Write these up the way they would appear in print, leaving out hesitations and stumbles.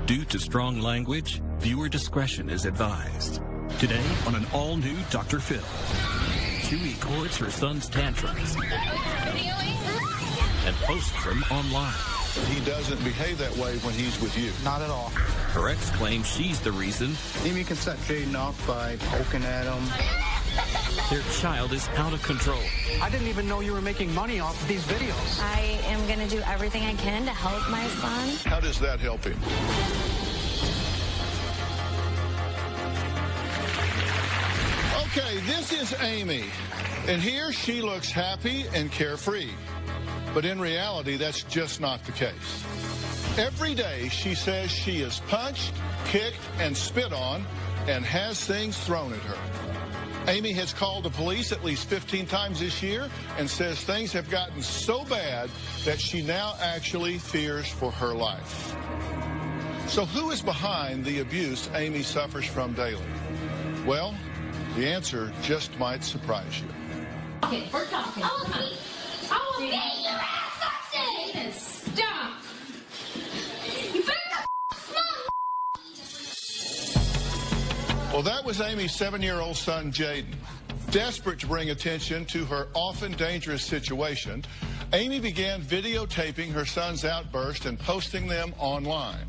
Due to strong language, viewer discretion is advised. Today on an all-new Dr. Phil, Chewie records her son's tantrums and posts them online. He doesn't behave that way when he's with you. Not at all. Her ex claims she's the reason Amy can set Jaden off by poking at him. their child is out of control. I didn't even know you were making money off of these videos. I am going to do everything I can to help my son. How does that help him? Okay, this is Amy, and here she looks happy and carefree. But in reality, that's just not the case. Every day, she says she is punched, kicked, and spit on, and has things thrown at her. Amy has called the police at least 15 times this year and says things have gotten so bad that she now actually fears for her life. So who is behind the abuse Amy suffers from daily? Well, the answer just might surprise you. Okay, we're talking. I will beat your ass, I said! Stop! You better smile! Well, that was Amy's 7-year-old son, Jaden. Desperate to bring attention to her often dangerous situation, Amy began videotaping her son's outburst and posting them online.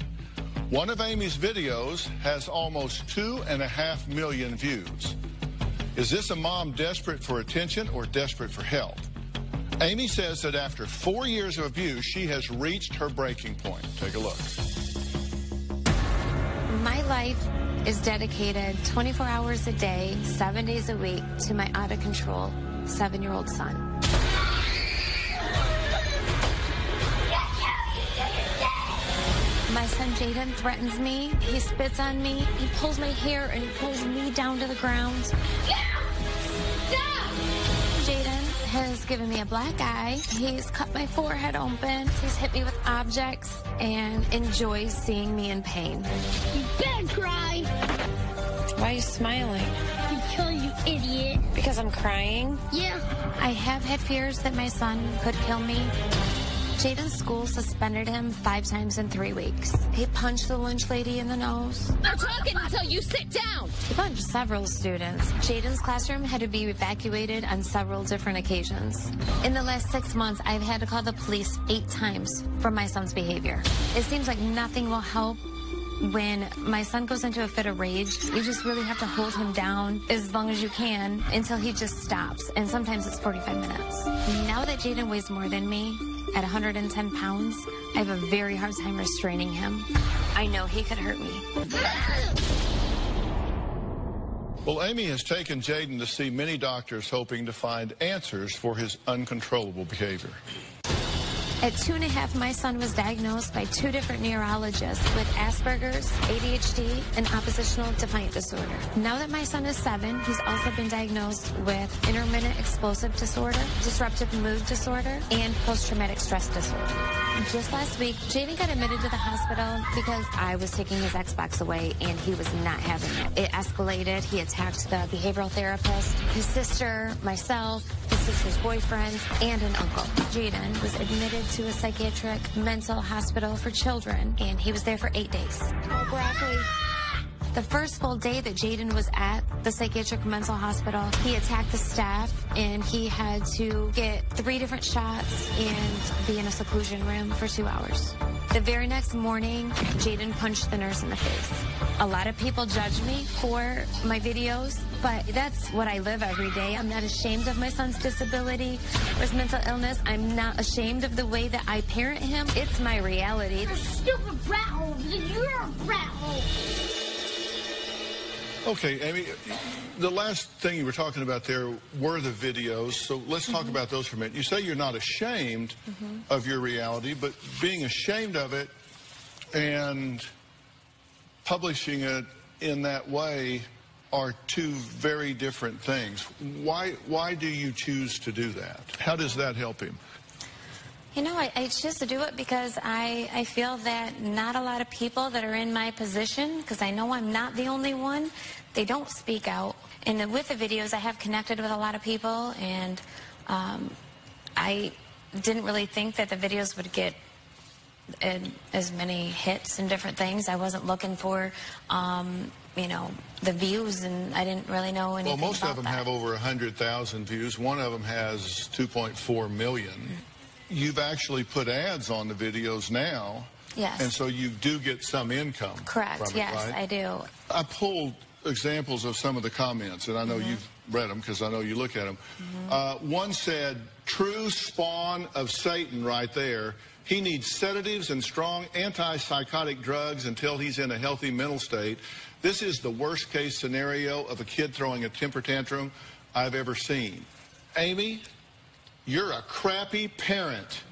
One of Amy's videos has almost 2.5 million views. Is this a mom desperate for attention or desperate for help? Amy says that after 4 years of abuse, she has reached her breaking point. Take a look. My life is dedicated 24 hours a day, 7 days a week to my out-of-control 7-year-old son. My son Jaden threatens me, he spits on me, he pulls my hair and he pulls me down to the ground. Jaden has given me a black eye, he's cut my forehead open, he's hit me with objects, and enjoys seeing me in pain. You better cry! Why are you smiling? Because you idiot. Because I'm crying? Yeah. I have had fears that my son could kill me. Jaden's school suspended him 5 times in 3 weeks. He punched the lunch lady in the nose. I'm talking until you sit down! He punched several students. Jaden's classroom had to be evacuated on several different occasions. In the last 6 months, I've had to call the police 8 times for my son's behavior. It seems like nothing will help. When my son goes into a fit of rage, you just really have to hold him down as long as you can until he just stops. And sometimes it's 45 minutes. Now that Jaden weighs more than me, at 110 pounds, I have a very hard time restraining him. I know he could hurt me. Well, Amy has taken Jaden to see many doctors hoping to find answers for his uncontrollable behavior. At 2.5, my son was diagnosed by 2 different neurologists with Asperger's, ADHD, and oppositional defiant disorder. Now that my son is 7, he's also been diagnosed with intermittent explosive disorder, disruptive mood disorder, and post-traumatic stress disorder. Just last week, Jaden got admitted to the hospital because I was taking his Xbox away and he was not having it. It escalated. He attacked the behavioral therapist, his sister, myself, his sister's boyfriend, and an uncle. Jaden was admitted to a psychiatric mental hospital for children, and he was there for 8 days. Oh, broccoli. The first full day that Jaden was at the psychiatric mental hospital, he attacked the staff, and he had to get 3 different shots and be in a seclusion room for 2 hours. The very next morning, Jaden punched the nurse in the face. A lot of people judge me for my videos, but that's what I live every day. I'm not ashamed of my son's disability or his mental illness. I'm not ashamed of the way that I parent him. It's my reality. You're a stupid rat hole. You're a rat hole. Okay, Amy, the last thing you were talking about there were the videos, so let's talk about those for a minute. You say you're not ashamed of your reality, but being ashamed of it and publishing it in that way are 2 very different things. Why do you choose to do that? How does that help him? You know, I choose to do it because I feel that not a lot of people that are in my position, because I know I'm not the only one, they don't speak out. And with the videos, I have connected with a lot of people, and I didn't really think that the videos would get as many hits and different things. I wasn't looking for, you know, the views, and I didn't really know anything Well, most about of them that. have over 100,000 views. One of them has 2.4 million. You've actually put ads on the videos now. Yes. And so you do get some income. Correct. From it, Yes, right? I do. I pulled examples of some of the comments, and I know you've read them because I know you look at them. One said, "True spawn of Satan right there. He needs sedatives and strong antipsychotic drugs until he's in a healthy mental state. This is the worst case scenario of a kid throwing a temper tantrum I've ever seen." Amy, you're a crappy parent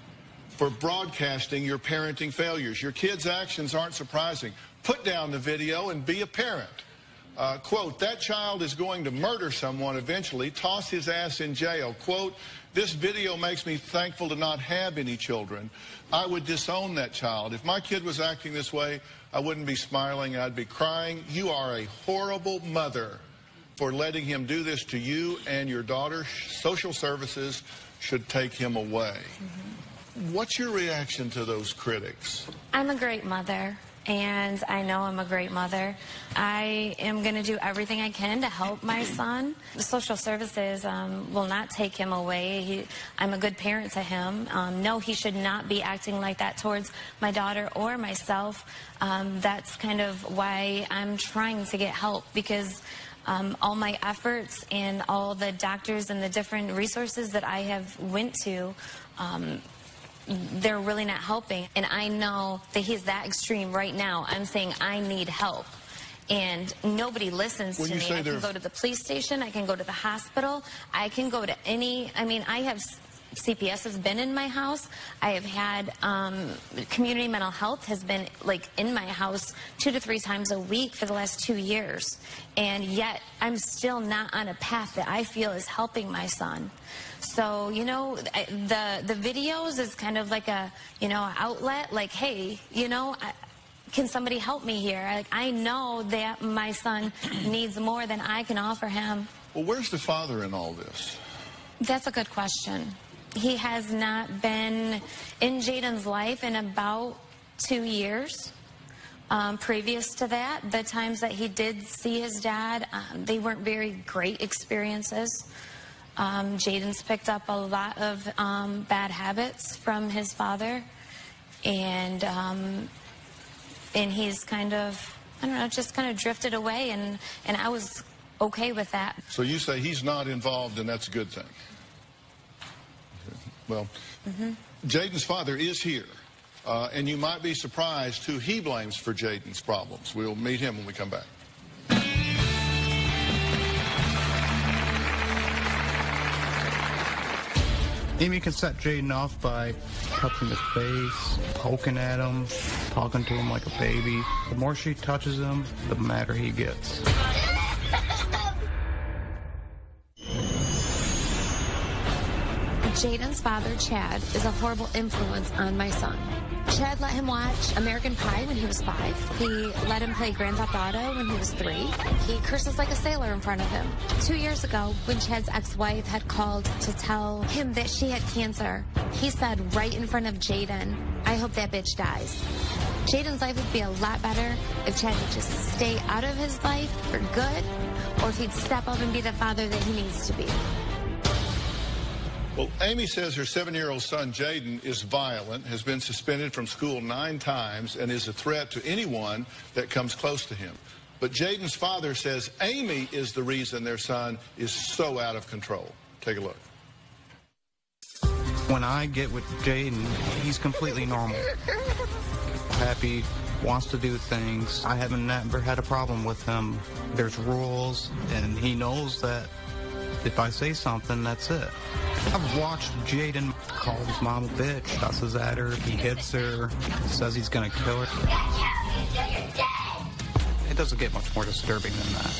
for broadcasting your parenting failures. Your kid's actions aren't surprising. Put down the video and be a parent. Quote, "That child is going to murder someone eventually. Toss his ass in jail." Quote, "This video makes me thankful to not have any children. I would disown that child. If my kid was acting this way, I wouldn't be smiling. I'd be crying. You are a horrible mother for letting him do this to you and your daughter. Social services should take him away." What's your reaction to those critics? I'm a great mother, and I know I'm a great mother. I am going to do everything I can to help my son. The social services will not take him away. I'm a good parent to him. No, he should not be acting like that towards my daughter or myself. That's kind of why I'm trying to get help, because all my efforts and all the doctors and the different resources that I have went to, they're really not helping. And I know that he's that extreme right now. I'm saying I need help. And nobody listens to me. I can go to the police station. I can go to the hospital. I can go to any, I mean, I have, CPS has been in my house. I have had community mental health has been like in my house 2 to 3 times a week for the last 2 years. And yet I'm still not on a path that I feel is helping my son. So, you know, the videos is kind of like a, you know, outlet, like, hey, you know, can somebody help me here? Like, I know that my son needs more than I can offer him. Well, where's the father in all this? That's a good question. He has not been in Jaden's life in about 2 years. Previous to that, the times that he did see his dad, they weren't very great experiences. Jaden's picked up a lot of bad habits from his father, and he's kind of, I don't know, just kind of drifted away, and I was okay with that. So you say he's not involved, and that's a good thing. Well, Jaden's father is here, and you might be surprised who he blames for Jaden's problems. We'll meet him when we come back. Amy can set Jaden off by touching his face, poking at him, talking to him like a baby. The more she touches him, the madder he gets. Jaden's father, Chad, is a horrible influence on my son. Chad let him watch American Pie when he was 5. He let him play Grand Theft Auto when he was 3. He curses like a sailor in front of him. 2 years ago, when Chad's ex-wife had called to tell him that she had cancer, he said right in front of Jaden, "I hope that bitch dies." Jaden's life would be a lot better if Chad would just stay out of his life for good, or if he'd step up and be the father that he needs to be. Well, Amy says her 7-year-old son, Jaden, is violent, has been suspended from school 9 times, and is a threat to anyone that comes close to him. But Jaden's father says Amy is the reason their son is so out of control. Take a look. When I get with Jaden, he's completely normal. Happy, wants to do things. I haven't never had a problem with him. There's rules, and he knows that if I say something, that's it. I've watched Jaden call his mom a bitch, cusses at her, he hits her, says he's gonna kill her. It doesn't get much more disturbing than that.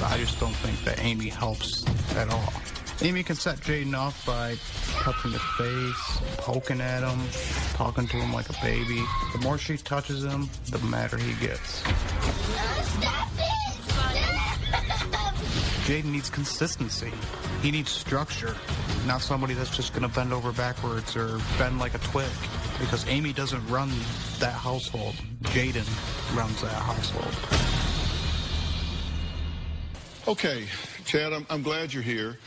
I just don't think that Amy helps at all. Amy can set Jaden off by touching his face, poking at him, talking to him like a baby. The more she touches him, the madder he gets. Jaden needs consistency. He needs structure, not somebody that's just going to bend over backwards or bend like a twig. because Amy doesn't run that household. Jaden runs that household. Okay, Chad, I'm glad you're here.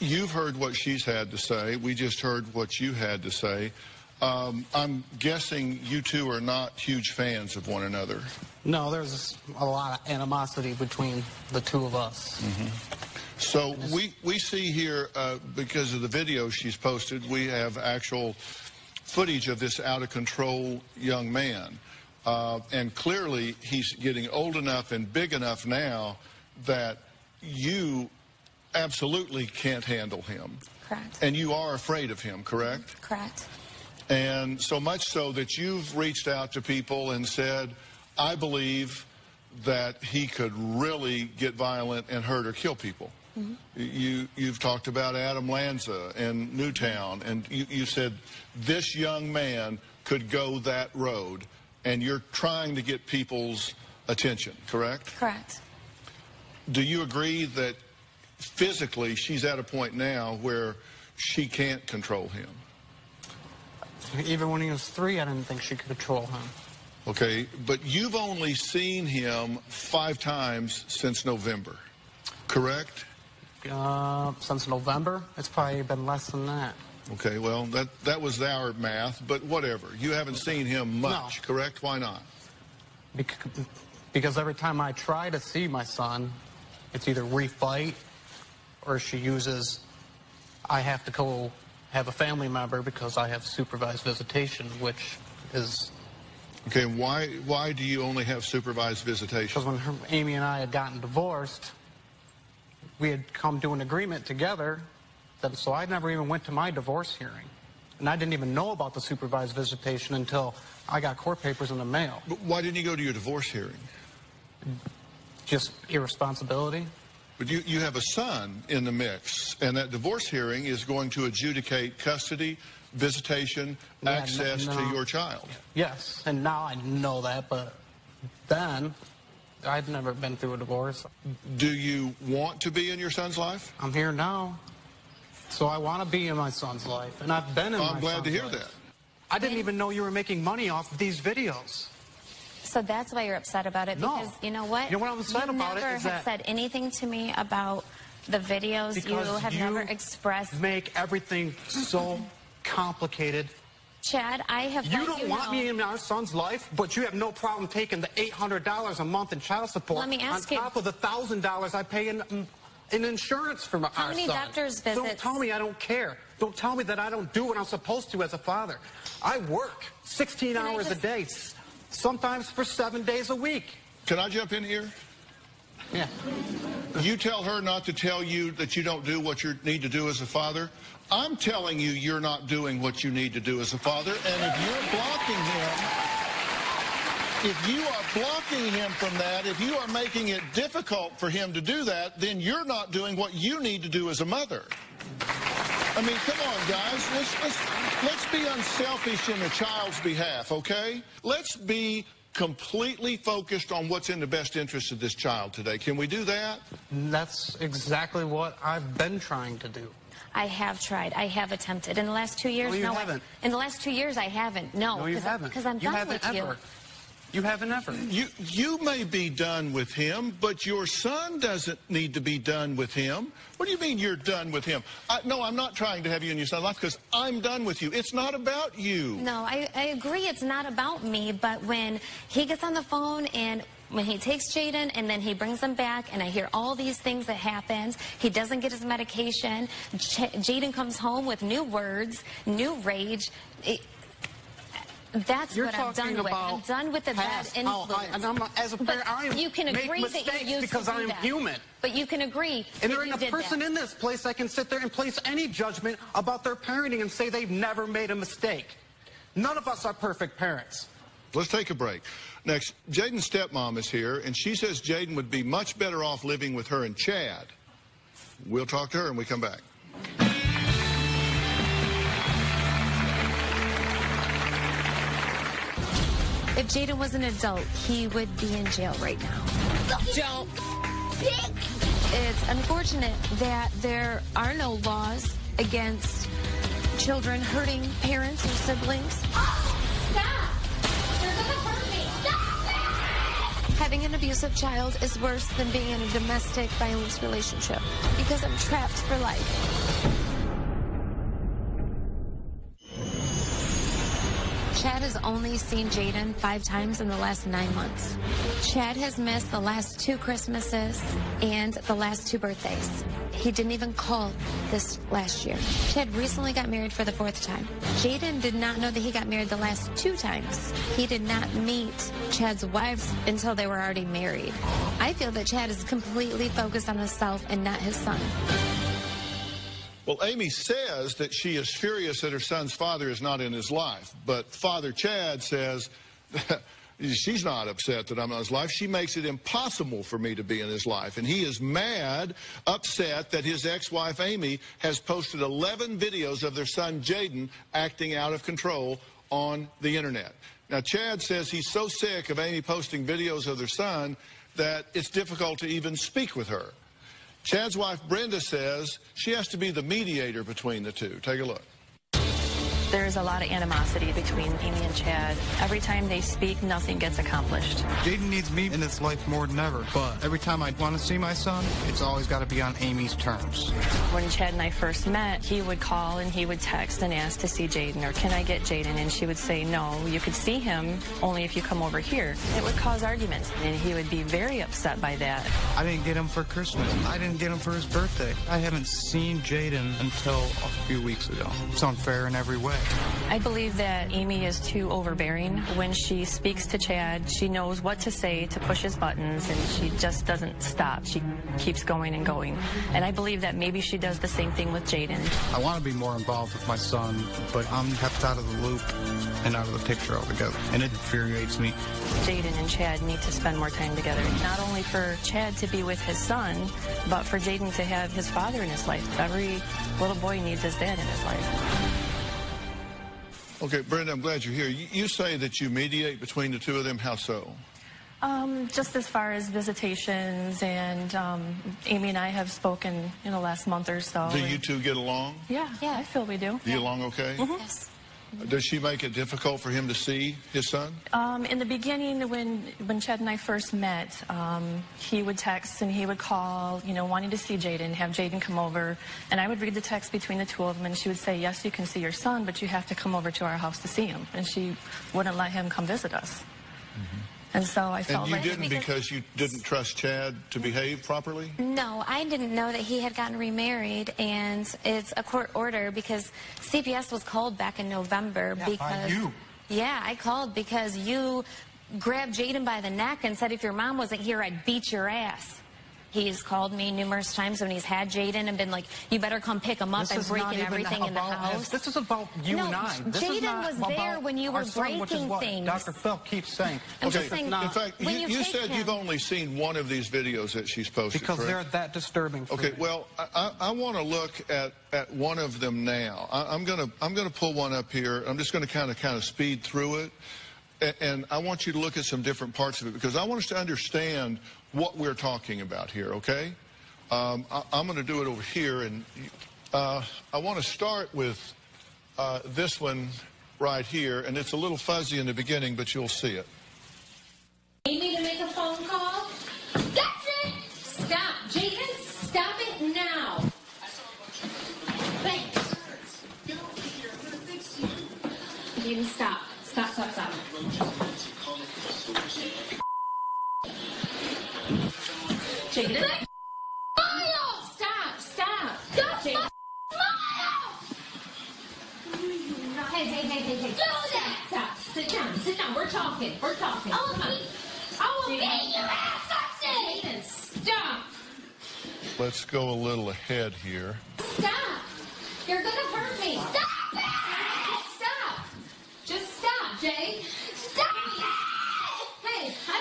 You've heard what she's had to say. We just heard what you had to say. I'm guessing you two are not huge fans of one another. No, there's a lot of animosity between the two of us. Mm-hmm. So we see here, because of the video she's posted, we have actual footage of this out-of-control young man. And clearly he's getting old enough and big enough now that you absolutely can't handle him. Correct. And you are afraid of him, correct? Correct. And so much so that you've reached out to people and said, I believe that he could really get violent and hurt or kill people. Mm-hmm. You've talked about Adam Lanza and Newtown, and you said this young man could go that road, and you're trying to get people's attention, correct? Correct. Do you agree that physically she's at a point now where she can't control him? Even when he was 3, I didn't think she could control him. Okay, but you've only seen him 5 times since November, correct? Since November? It's probably been less than that. Okay, well, that was our math, but whatever. You haven't seen him much, No. correct? Why not? Because every time I try to see my son, it's either refight or she uses, I have to go have a family member because I have supervised visitation, which is... Okay, why do you only have supervised visitation? Because when Amy and I had gotten divorced, we had come to an agreement together, so I never even went to my divorce hearing. And I didn't even know about the supervised visitation until I got court papers in the mail. But why didn't you go to your divorce hearing? Just irresponsibility. But you have a son in the mix, and that divorce hearing is going to adjudicate custody, visitation, access to your child. Yes, and now I know that, but then I'd never been through a divorce. Do you want to be in your son's life? I'm here now, so I want to be in my son's life, and I've been in my son's life. I'm glad to hear that. I didn't even know you were making money off of these videos. So that's why you're upset about it, because No. you know what? You know what I'm upset about it is You never have that- said anything to me about the videos. You have never expressed... make everything so complicated. Chad, I have You let don't you want know. me in our son's life, but you have no problem taking the $800 a month in child support Let me ask you- on top of the $1,000 I pay in insurance for our son. How many doctor's visits? Don't tell me I don't care. Don't tell me that I don't do what I'm supposed to as a father. I work 16 hours a day, sometimes for 7 days a week. Can I jump in here? Yeah. You tell her not to tell you that you don't do what you need to do as a father. I'm telling you you're not doing what you need to do as a father, and if you're blocking him, if you are blocking him from that, if you are making it difficult for him to do that, then you're not doing what you need to do as a mother. I mean, come on, guys. Let's be unselfish in the child's behalf, okay? Let's be completely focused on what's in the best interest of this child today. Can we do that? That's exactly what I've been trying to do. I have tried. I have attempted. In the last 2 years, No, you haven't. In the last 2 years, I haven't. No, you haven't. Because I'm You done haven't with you. ever. You haven't ever. You may be done with him, but your son doesn't need to be done with him. What do you mean you're done with him? No, I'm not trying to have you in your son's life because I'm done with you. It's not about you. No, I agree it's not about me, but when he gets on the phone and when he takes Jaden and then he brings him back and I hear all these things that happens, he doesn't get his medication, Jaden comes home with new words, new rage. That's You're what I'm done with. I'm done with the bad influence. As a parent, I you can make agree that mistakes you used because to do I'm that. human. But you can agree And that there you ain't a did person that. in this place that can sit there and place any judgment about their parenting and say they've never made a mistake. None of us are perfect parents. Let's take a break. Next, Jaden's stepmom is here, and she says Jaden would be much better off living with her and Chad. We'll talk to her when we come back. If Jaden was an adult, he would be in jail right now. Don't. It's unfortunate that there are no laws against children hurting parents or siblings. Having an abusive child is worse than being in a domestic violence relationship because I'm trapped for life. Chad has only seen Jaden 5 times in the last 9 months. Chad has missed the last 2 Christmases and the last 2 birthdays. He didn't even call this last year. Chad recently got married for the 4th time. Jaden did not know that he got married the last 2 times. He did not meet Chad's wives until they were already married. I feel that Chad is completely focused on himself and not his son. Well, Amy says that she is furious that her son's father is not in his life, but Father Chad says she's not upset that I'm not in his life. She makes it impossible for me to be in his life, and he is mad, upset that his ex-wife Amy has posted 11 videos of their son Jaden acting out of control on the internet. Now, Chad says he's so sick of Amy posting videos of their son that it's difficult to even speak with her. Chad's wife, Brenda, says she has to be the mediator between the two. Take a look. There's a lot of animosity between Amy and Chad. Every time they speak, nothing gets accomplished. Jaden needs me in his life more than ever, but every time I want to see my son, it's always got to be on Amy's terms. When Chad and I first met, he would call and he would text and ask to see Jaden, or can I get Jaden? And she would say, no, you could see him only if you come over here. It would cause arguments, and he would be very upset by that. I didn't get him for Christmas. I didn't get him for his birthday. I haven't seen Jaden until a few weeks ago. It's unfair in every way. I believe that Amy is too overbearing. When she speaks to Chad, she knows what to say to push his buttons, and she just doesn't stop. She keeps going and going. And I believe that maybe she does the same thing with Jaden. I want to be more involved with my son, but I'm kept out of the loop and out of the picture altogether, and it infuriates me. Jaden and Chad need to spend more time together, not only for Chad to be with his son, but for Jaden to have his father in his life. Every little boy needs his dad in his life. Okay, Brenda, I'm glad you're here. You say that you mediate between the two of them. How so? Just as far as visitations, and Amy and I have spoken in the last month or so. Do you two get along? Yeah, I feel we do. Do you get along okay? Mm-hmm. Yes. Does she make it difficult for him to see his son? In the beginning, when Chad and I first met, he would text and he would call, wanting to see Jaden, have Jaden come over. And I would read the text between the two of them, and she would say, yes, you can see your son, but you have to come over to our house to see him. And she wouldn't let him come visit us. Mm-hmm. And so I felt like... And you didn't because you didn't trust Chad to behave properly? No, I didn't know that he had gotten remarried, and it's a court order because CPS was called back in November because... By you. Yeah, I called because you grabbed Jaden by the neck and said if your mom wasn't here, I'd beat your ass. He's called me numerous times when he's had Jaden and been like, you better come pick him up and breaking everything in the house. This is about you and I. Jaden was there when you were breaking things. Dr. Phil keeps saying. I'm just saying, in fact, you said you've only seen one of these videos that she's posted, because correct? they're that disturbing for me. Well, I want to look at one of them now. I'm gonna pull one up here. I'm just going to kind of speed through it. And I want you to look at some different parts of it because I want us to understand what we're talking about here, okay? I'm going to do it over here, and I want to start with this one right here, and it's a little fuzzy in the beginning, but you'll see it. Amy to make a phone call? That's it! Stop, Jaden, stop it now! Thanks. Get over here, I'm going to fix you. Jaden, stop. Stop. Jaden. Smile! Stop. Jaden. Smile! Hey. Do that! Stop. Sit down. We're talking. I will beat your ass upstairs! Jaden, stop! Let's go a little ahead here. Stop! You're gonna hurt me! Stop it! Stop! Just stop, Jay! Stop it! Hey, I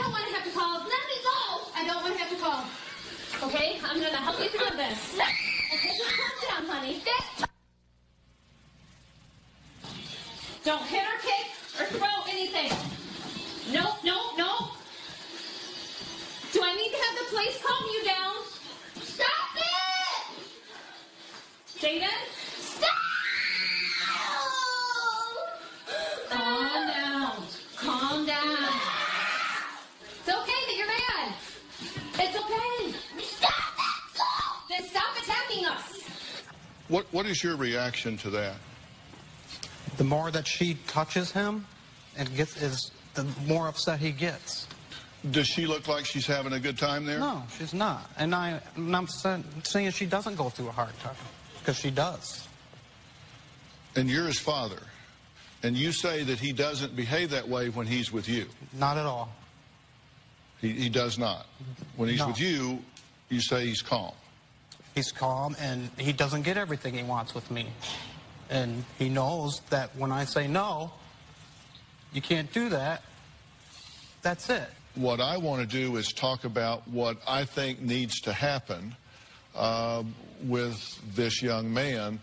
don't want to have to call. Let me go! I don't want to have to call. Okay? I'm gonna help you through this. Okay, just calm down, honey. Don't hit or kick or throw anything. No. Do I need to have the police calm you down? Stop it! Jaden? Stop! Calm down. What is your reaction to that? The more that she touches him, the more upset he gets. Does she look like she's having a good time there? No, she's not. And I'm saying she doesn't go through a hard time, because she does. And you're his father, and you say that he doesn't behave that way when he's with you. Not at all. He does not. When he's with you, you say he's calm. He's calm, and he doesn't get everything he wants with me. And he knows that when I say no, you can't do that, that's it. What I want to do is talk about what I think needs to happen with this young man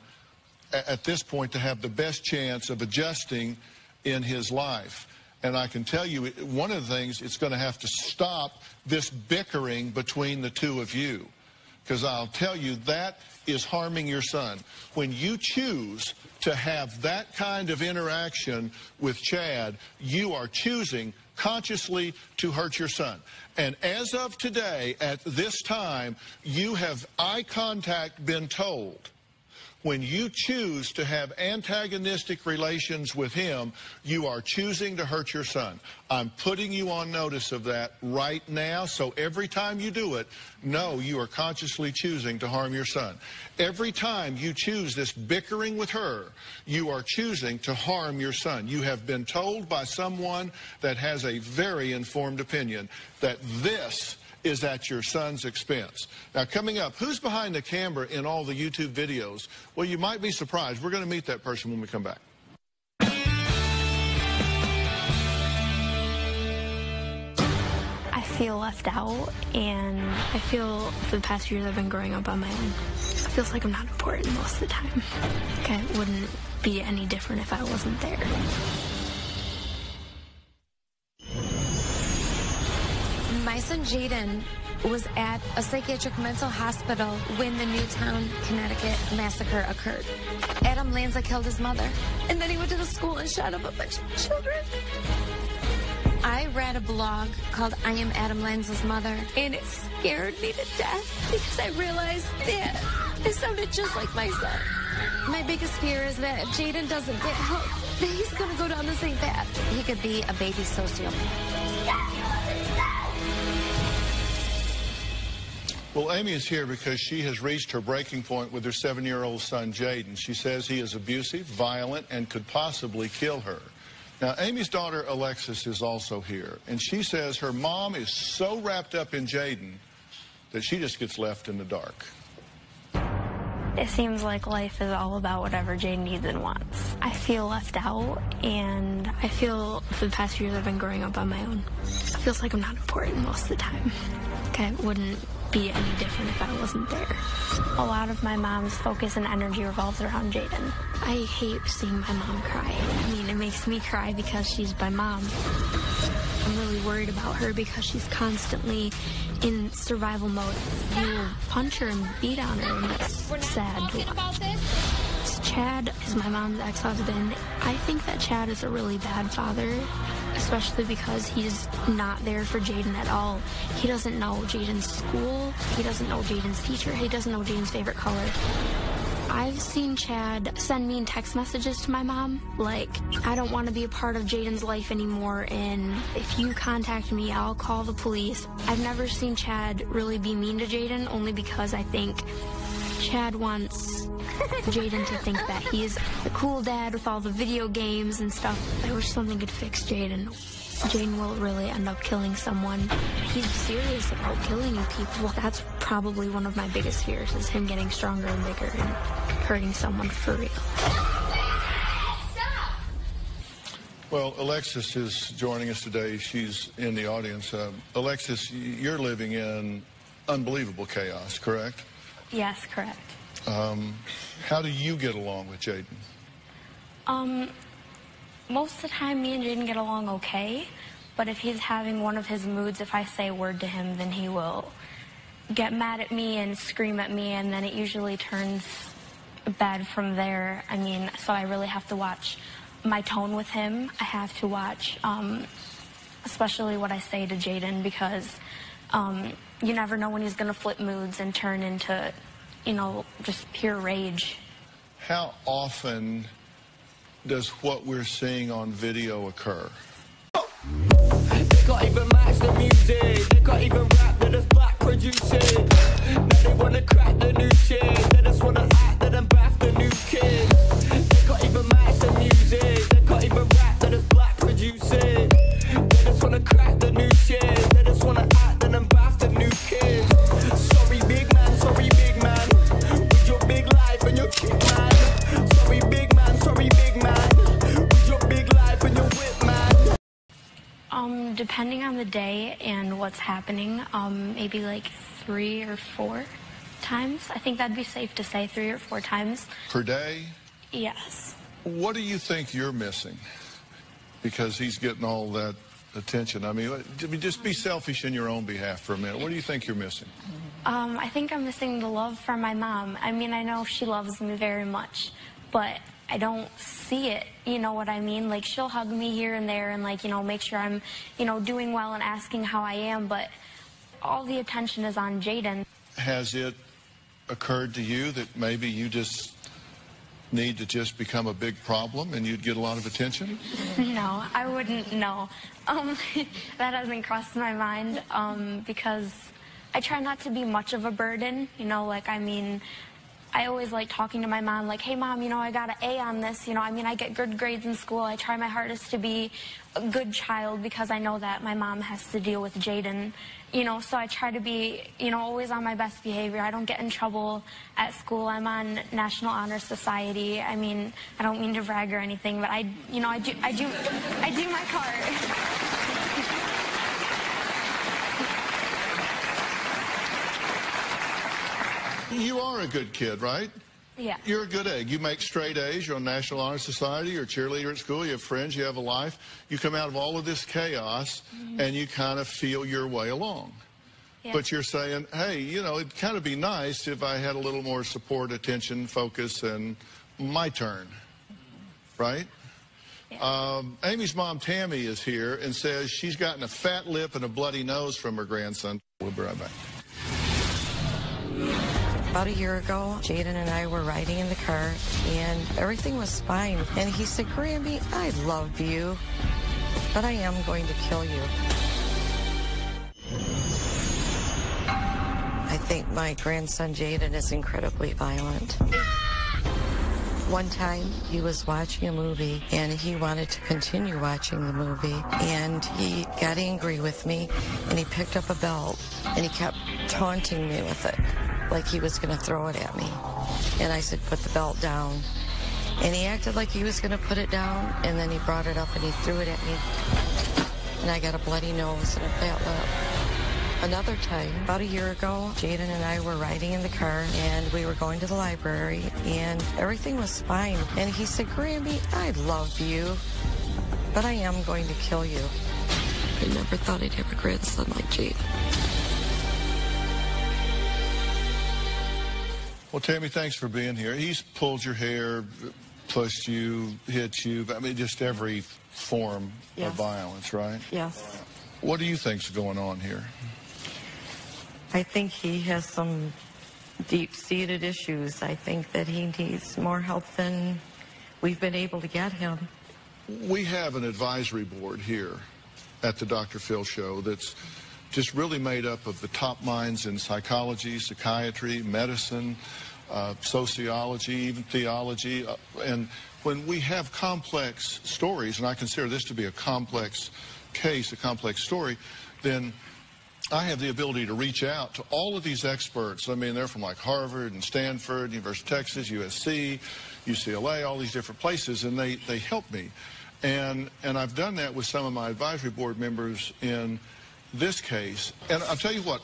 at this point to have the best chance of adjusting in his life. And I can tell you, one of the things, it's going to have to stop this bickering between the two of you. Because I'll tell you, that is harming your son. When you choose to have that kind of interaction with Chad, you are choosing consciously to hurt your son. And as of today, at this time, you have eye contact been told. When you choose to have antagonistic relations with him, you are choosing to hurt your son. I'm putting you on notice of that right now, so every time you do it, know you are consciously choosing to harm your son. Every time you choose this bickering with her, you are choosing to harm your son. You have been told by someone that has a very informed opinion that this is at your son's expense. Now, coming up, who's behind the camera in all the YouTube videos? Well, you might be surprised. We're going to meet that person when we come back. I feel left out, and I feel for the past few years I've been growing up on my own. It feels like I'm not important most of the time. Okay, it wouldn't be any different if I wasn't there. My son Jaden was at a psychiatric mental hospital when the Newtown, Connecticut massacre occurred. Adam Lanza killed his mother, and then he went to the school and shot up a bunch of children. I read a blog called I Am Adam Lanza's Mother, and it scared me to death because I realized that it sounded just like my son. My biggest fear is that if Jaden doesn't get help, that he's going to go down the same path. He could be a baby sociopath. Well, Amy is here because she has reached her breaking point with her 7-year-old son, Jaden. She says he is abusive, violent, and could possibly kill her. Now, Amy's daughter, Alexis, is also here, and she says her mom is so wrapped up in Jaden that she just gets left in the dark. It seems like life is all about whatever Jaden needs and wants. I feel left out, and I feel for the past few years I've been growing up on my own. It feels like I'm not important most of the time. Okay, it wouldn't be any different if I wasn't there. A lot of my mom's focus and energy revolves around Jaden. I hate seeing my mom cry. I mean, it makes me cry because she's my mom. I'm really worried about her because she's constantly in survival mode. You will punch her and beat on her, and it's sad to watch. Chad is my mom's ex-husband. I think that Chad is a really bad father, especially because he's not there for Jaden at all. He doesn't know Jaden's school. He doesn't know Jaden's teacher. He doesn't know Jaden's favorite color. I've seen Chad send mean text messages to my mom, like, I don't want to be a part of Jaden's life anymore, and if you contact me, I'll call the police. I've never seen Chad really be mean to Jaden, only because I think Chad wants Jaden to think that he's the cool dad with all the video games and stuff. I wish something could fix Jaden. Jaden will really end up killing someone. He's serious about killing people. That's probably one of my biggest fears, is him getting stronger and bigger and hurting someone for real. Well, Alexis is joining us today. She's in the audience. Alexis, you're living in unbelievable chaos, correct? Yes, correct. How do you get along with Jaden? Most of the time, me and Jaden get along okay, but if he's having one of his moods, if I say a word to him, then he will get mad at me and scream at me, and then it usually turns bad from there. I mean, so I really have to watch my tone with him. I have to watch, especially what I say to Jaden, because you never know when he's going to flip moods and turn into, you know, just pure rage. how often does what we're seeing on video occur? They can't even match the music. They can't even rap, they're just black producing. Now they wanna crack the new shit. They just wanna act, they done bath the new kids. They can't even match the music. They can't even rap, they're just black producing. They just wanna crack the new shit. They just wanna act, they done bath the new kids. Sorry big man, with your big life and your kick man. Sorry big man, with your big life and your whip man. Depending on the day and what's happening, maybe like 3 or 4 times. I think that'd be safe to say 3 or 4 times. Per day? Yes. What do you think you're missing? Because he's getting all that attention. I mean, just be selfish in your own behalf for a minute. What do you think you're missing? I think I'm missing the love from my mom. I mean, I know she loves me very much, but I don't see it, you know what I mean? Like, she'll hug me here and there and, like, you know, make sure I'm, you know, doing well and asking how I am, but all the attention is on Jaden. Has it occurred to you that maybe you just need to just become a big problem and you'd get a lot of attention? No, I wouldn't, no. That hasn't crossed my mind, because I try not to be much of a burden, you know, like, I mean, I always like talking to my mom, like, hey, Mom, you know, I got an A on this, you know, I mean, I get good grades in school. I try my hardest to be a good child because I know that my mom has to deal with Jaden, you know, so I try to be, you know, always on my best behavior. I don't get in trouble at school. I'm on National Honor Society. I mean, I don't mean to brag or anything, but I do my part. You are a good kid, right? Yeah. You're a good egg. You make straight A's. You're on National Honor Society. You're a cheerleader at school. You have friends. You have a life. You come out of all of this chaos, and you kind of feel your way along. Yeah. But you're saying, hey, you know, it'd kind of be nice if I had a little more support, attention, focus, and my turn. Right? Yeah. Amy's mom, Tammy, is here and says she's gotten a fat lip and a bloody nose from her grandson. We'll be right back. About a year ago, Jaden and I were riding in the car, and everything was fine. And he said, Grammy, I love you, but I am going to kill you. I think my grandson, Jaden, is incredibly violent. One time, he was watching a movie, and he wanted to continue watching the movie, and he got angry with me, and he picked up a belt, and he kept taunting me with it, like he was going to throw it at me. And I said, put the belt down. And he acted like he was going to put it down, and then he brought it up and he threw it at me. And I got a bloody nose and a fat lip. Another time, about a year ago, Jaden and I were riding in the car, and we were going to the library, and everything was fine. And he said, Grammy, I love you, but I am going to kill you. I never thought I'd have a grandson like Jaden. Well, Tammy, thanks for being here. He's pulled your hair, pushed you, hit you. I mean, just every form of violence, right? Yes. What do you think's going on here? I think he has some deep-seated issues. I think that he needs more help than we've been able to get him. We have an advisory board here at the Dr. Phil Show that's just really made up of the top minds in psychology, psychiatry, medicine, sociology, even theology. And when we have complex stories, and I consider this to be a complex case, a complex story, then I have the ability to reach out to all of these experts. I mean, they're from like Harvard and Stanford, University of Texas, USC, UCLA, all these different places, and they help me. And I've done that with some of my advisory board members in this case. And I'll tell you what,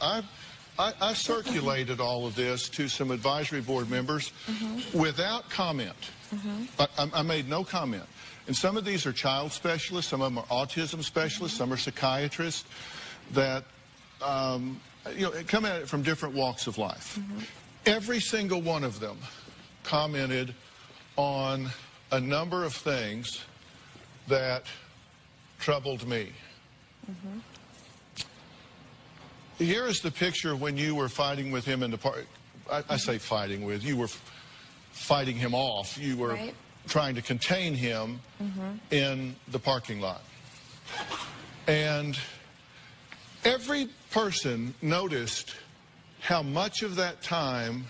I circulated all of this to some advisory board members without comment. I made no comment. And some of these are child specialists, some of them are autism specialists, some are psychiatrists that you know, come at it from different walks of life. Every single one of them commented on a number of things that troubled me. Here is the picture when you were fighting with him in the park. I say fighting with, you were fighting him off. You were trying to contain him in the parking lot. And every person noticed how much of that time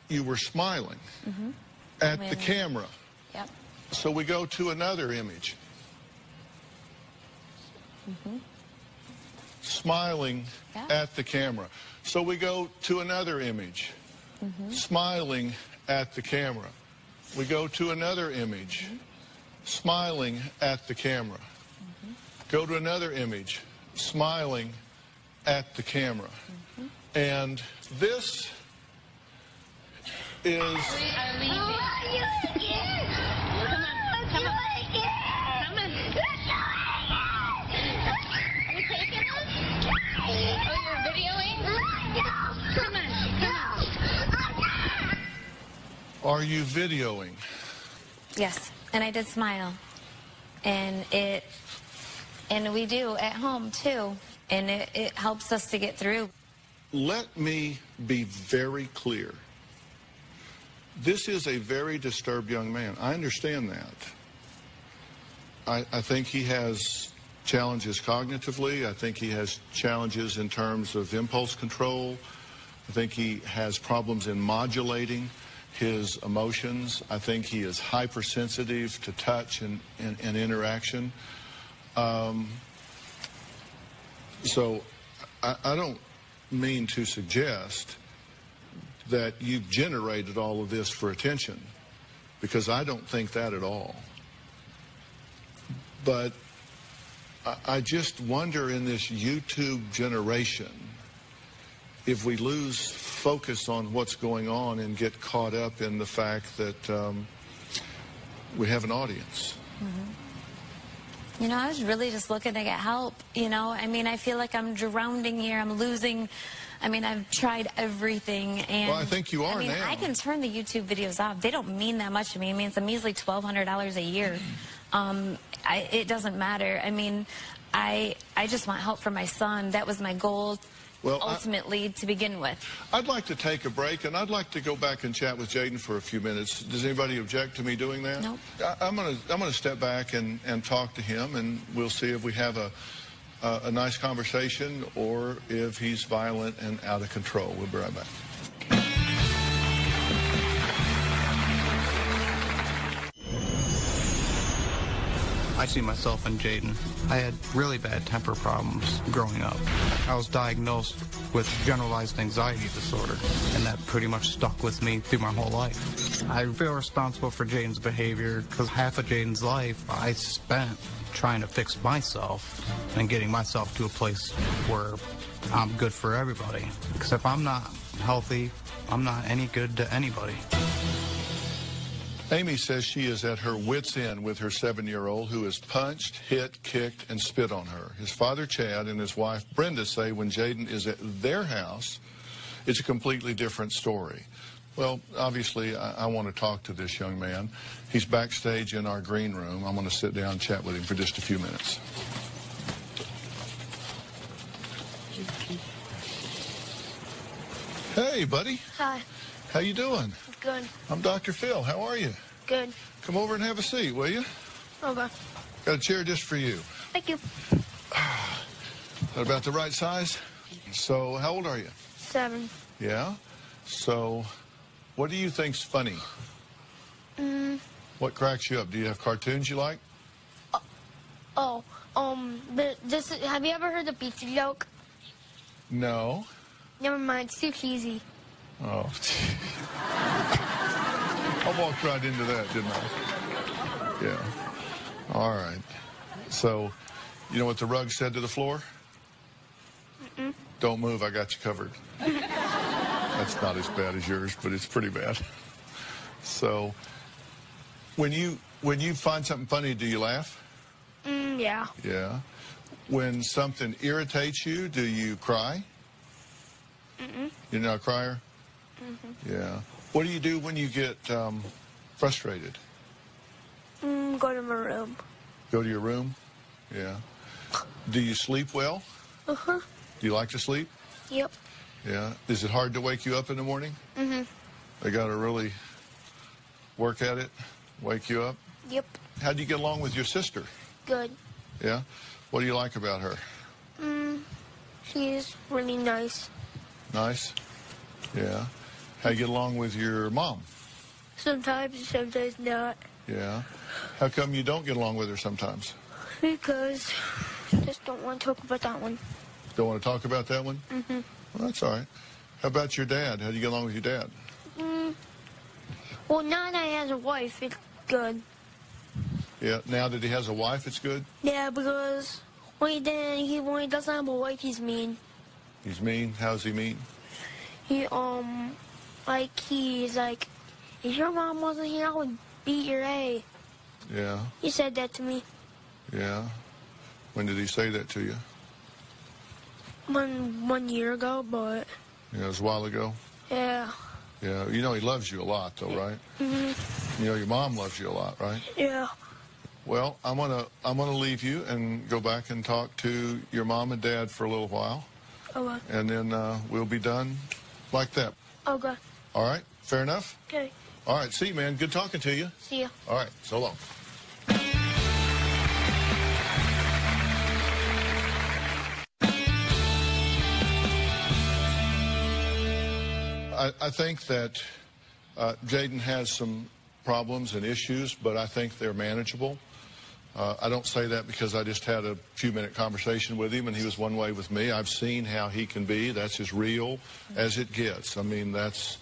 you were smiling at the camera. Yep. So we go to another image. Smiling at the camera. So we go to another image. Smiling at the camera. We go to another image. Smiling at the camera. Go to another image. Smiling at the camera. And this is... Are you videoing? Yes, and I did smile. And we do at home too. And it helps us to get through. Let me be very clear. This is a very disturbed young man. I understand that. I think he has challenges cognitively. I think he has challenges in terms of impulse control. I think he has problems in modulating his emotions. I think he is hypersensitive to touch and interaction. So I don't mean to suggest that you've generated all of this for attention, because I don't think that at all. But I just wonder, in this YouTube generation, if we lose focus on what's going on and get caught up in the fact that we have an audience. You know, I was really just looking to get help, you know. I mean, I feel like I'm drowning here. I'm losing. I mean, I've tried everything. And well, I think you are now. I can turn the YouTube videos off. They don't mean that much to me. I mean, it's a measly $1,200 a year. It doesn't matter. I mean, I just want help for my son. That was my goal. Well, ultimately, to begin with. I'd like to take a break, and I'd like to go back and chat with Jaden for a few minutes. Does anybody object to me doing that? No. I'm gonna step back and talk to him, and we'll see if we have a nice conversation or if he's violent and out of control. We'll be right back. I see myself in Jaden. I had really bad temper problems growing up. I was diagnosed with generalized anxiety disorder, and that pretty much stuck with me through my whole life. I feel responsible for Jaden's behavior because half of Jaden's life I spent trying to fix myself and getting myself to a place where I'm good for everybody. Because if I'm not healthy, I'm not any good to anybody. Amy says she is at her wit's end with her 7-year-old who is punched, hit, kicked, and spit on her. His father, Chad, and his wife, Brenda, say when Jaden is at their house, it's a completely different story. Well, obviously, I want to talk to this young man. He's backstage in our green room. I'm going to sit down and chat with him for just a few minutes. Hey, buddy. Hi. How you doing? Good. I'm Dr. Phil. How are you? Good. Come over and have a seat, will you? Okay. Got a chair just for you. Thank you. That about the right size? So, how old are you? 7. Yeah? So, what do you think's funny? What cracks you up? Do you have cartoons you like? Have you ever heard the pizza joke? No. Never mind, it's too cheesy. Oh, I walked right into that, didn't I? Yeah. All right. So, you know what the rug said to the floor? Don't move, I got you covered. That's not as bad as yours, but it's pretty bad. So, when you find something funny, do you laugh? Yeah. Yeah. When something irritates you, do you cry? You're not a crier? Yeah. What do you do when you get frustrated? Go to my room. Go to your room? Yeah. Do you sleep well? Uh-huh. Do you like to sleep? Yep. Yeah. Is it hard to wake you up in the morning? They got to really work at it, wake you up? Yep. How do you get along with your sister? Good. Yeah? What do you like about her? She's really nice. Nice? Yeah. How do you get along with your mom? Sometimes not. Yeah. How come you don't get along with her sometimes? Because I just don't want to talk about that one. Don't want to talk about that one? Mm-hmm. Well, that's all right. How about your dad? How do you get along with your dad? Well, now that he has a wife, it's good. Yeah, now that he has a wife, it's good? Yeah, because when he doesn't have a wife, he's mean. He's mean? How's he mean? He's like, if your mom wasn't here, I would beat your A. Yeah. He said that to me. Yeah. When did he say that to you? One year ago, but... Yeah, it was a while ago? Yeah. Yeah, you know he loves you a lot, though, right? Mm-hmm. You know your mom loves you a lot, right? Yeah. Well, I'm gonna leave you and go back and talk to your mom and dad for a little while. Okay. And then we'll be done like that. Okay. All right? Fair enough? Okay. All right. See you, man. Good talking to you. See ya. All right. So long. I think that Jaden has some problems and issues, but I think they're manageable. I don't say that because I just had a few-minute conversation with him, and he was one way with me. I've seen how he can be. That's as real as it gets. I mean, that's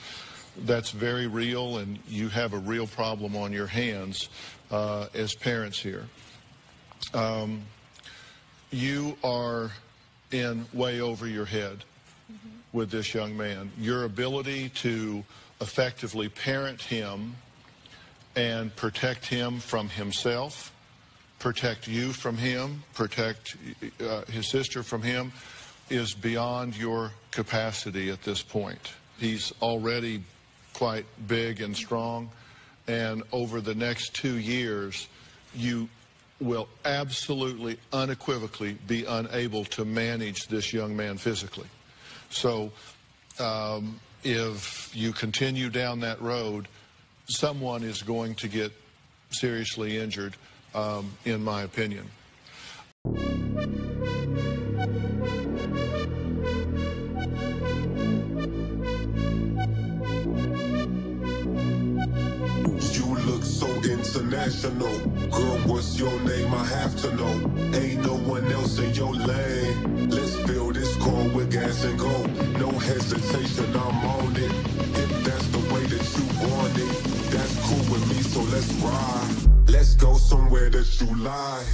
very real, and you have a real problem on your hands as parents here. You are in way over your head with this young man. Your ability to effectively parent him and protect him from himself, protect you from him, protect his sister from him, is beyond your capacity at this point. He's already quite big and strong, and over the next 2 years, you will absolutely, unequivocally be unable to manage this young man physically. So if you continue down that road, someone is going to get seriously injured, in my opinion. You look so international. Girl, what's your name? I have to know. Ain't no one else in your lane. Let's fill this car with gas and go. No hesitation, I'm on it. If that's the way that you want it, that's cool with me, so let's ride. Let's go somewhere that you lie.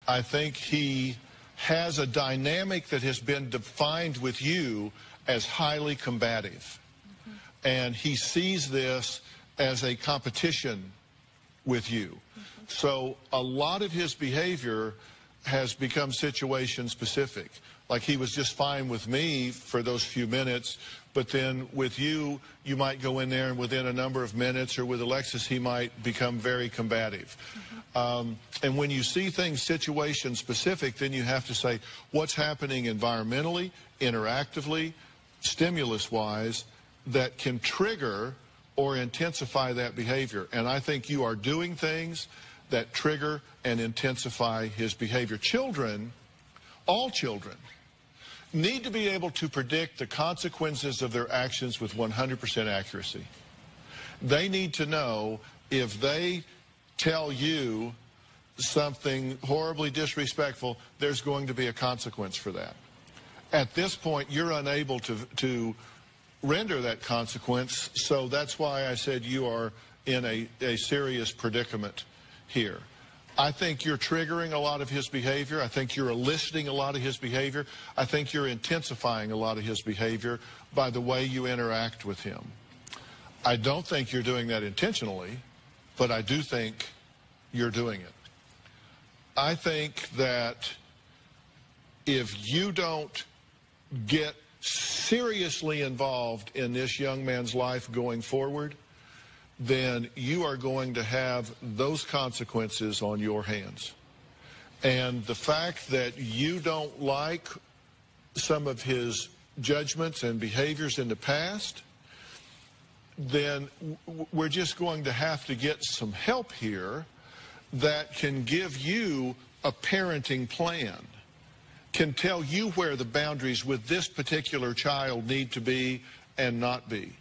I think he has a dynamic that has been defined with you as highly combative. And he sees this as a competition with you. So a lot of his behavior has become situation specific. Like he was just fine with me for those few minutes, but then with you, you might go in there and within a number of minutes, or with Alexis, he might become very combative. And when you see things situation specific, then you have to say what's happening environmentally, interactively, stimulus-wise, that can trigger or intensify that behavior. And I think you are doing things that trigger and intensify his behavior. Children, all children, need to be able to predict the consequences of their actions with 100% accuracy. They need to know if they tell you something horribly disrespectful, there's going to be a consequence for that. At this point, you're unable to render that consequence, so that's why I said you are in a serious predicament here. I think you're triggering a lot of his behavior. I think you're eliciting a lot of his behavior. I think you're intensifying a lot of his behavior by the way you interact with him. I don't think you're doing that intentionally, but I do think you're doing it. I think that if you don't get seriously involved in this young man's life going forward, then you are going to have those consequences on your hands. And the fact that you don't like some of his judgments and behaviors in the past, then we're just going to have to get some help here that can give you a parenting plan, can tell you where the boundaries with this particular child need to be and not be.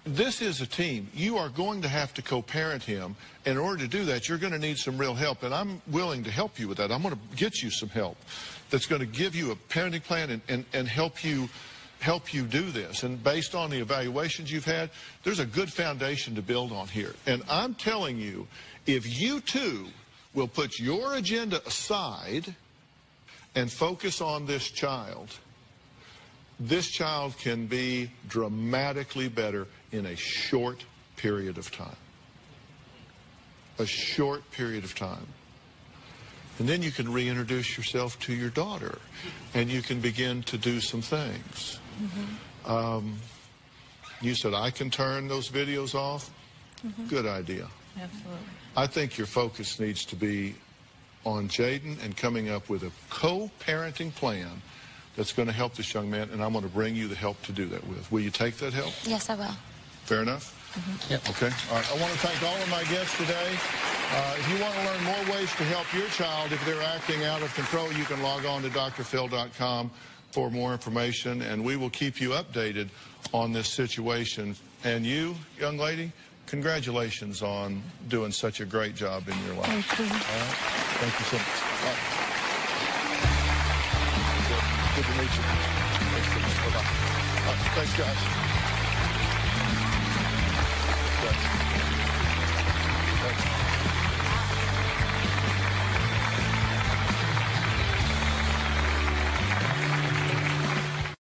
This is a team. You are going to have to co-parent him. In order to do that, you're going to need some real help, and I'm willing to help you with that. I'm going to get you some help that's going to give you a parenting plan and help you do this. And based on the evaluations you've had, there's a good foundation to build on here. And I'm telling you, if you too will put your agenda aside and focus on this child can be dramatically better in a short period of time. A short period of time. And then you can reintroduce yourself to your daughter, and you can begin to do some things. Mm-hmm. You said, I can turn those videos off? Mm-hmm. Good idea. Absolutely. I think your focus needs to be on Jaden and coming up with a co-parenting plan that's going to help this young man, and I'm going to bring you the help to do that with. Will you take that help? Yes, I will. Fair enough? Mm-hmm. Yep. Okay. All right. I want to thank all of my guests today. If you want to learn more ways to help your child if they're acting out of control, you can log on to drphil.com for more information, and we will keep you updated on this situation. And you, young lady, congratulations on doing such a great job in your life. Thank you. All right? Thank you so much. All right. Good to meet you. Thanks so much. Bye-bye. All right. Thanks, guys. Thanks, guys.